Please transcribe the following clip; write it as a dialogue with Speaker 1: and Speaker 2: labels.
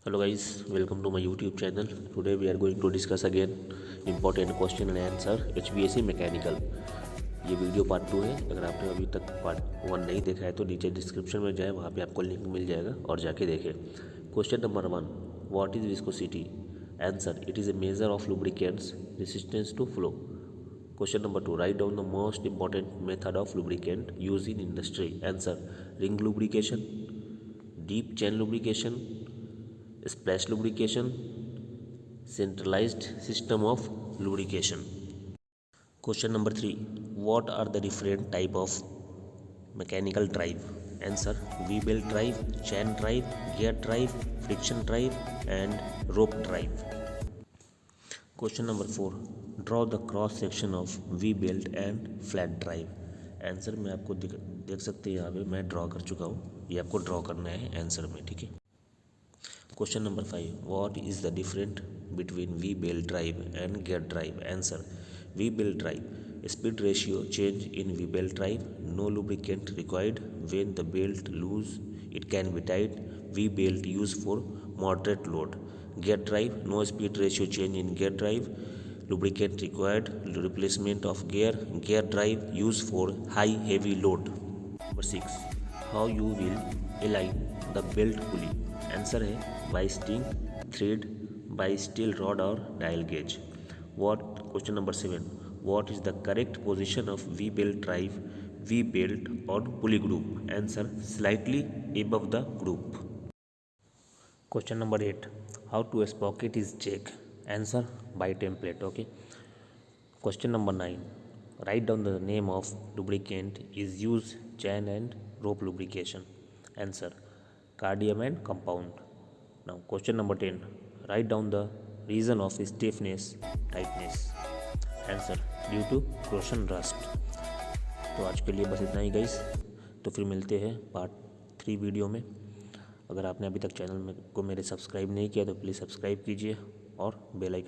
Speaker 1: Hello guys, welcome to my YouTube channel. Today we are going to discuss again important question and answer HVAC mechanical. ये video part 2 है। अगर आपने अभी तक part 1 नहीं देखा है तो नीचे डिस्क्रिप्शन में जाए, वहाँ पे आपको लिंक मिल जाएगा और जाके देखें। Question number 1, what is viscosity? Answer, it is a measure of lubricants resistance to flow. Question number 2, write down the most important method of lubricant use in industry. Answer, ring lubrication, deep chain lubrication, splash lubrication, centralized system of lubrication. Question number 3, what are the different type of mechanical drive? Answer, V-belt drive, chain drive, gear drive, friction drive and rope drive. Question number 4, draw the cross section of V-belt and flat drive. Answer मैं आपको देख सकते हैं, यहाँ पे मैं draw कर चुका हूँ, ये आपको ड्रॉ करना है आंसर में, ठीक है। Question number 5, what is the difference between V-belt drive and gear drive? Answer, V-belt drive, speed ratio change in V-belt drive, no lubricant required. When the belt loose, it can be tied. V-belt used for moderate load. Gear drive, no speed ratio change in gear drive, lubricant required. Replacement of gear. Gear drive used for high heavy load. Number 6, how you will align the belt pulley? Answer है by string thread, by steel rod और dial gauge. Question number 7, what is the correct position of V belt drive, V belt on pulley groove? Answer, slightly above the groove. Question number 8, how to sprocket is check? Answer, by template. Okay. Question number 9, write down the name of lubricant is use chain and rope lubrication. Answer, cardium and compound. Now question number 10, write down the reason of stiffness, tightness. Answer, due to corrosion rust. तो आज के लिए बस इतना ही guys, तो फिर मिलते हैं पार्ट 3 वीडियो में। अगर आपने अभी तक चैनल में को मेरे सब्सक्राइब नहीं किया तो प्लीज़ सब्सक्राइब कीजिए और बेल आइकन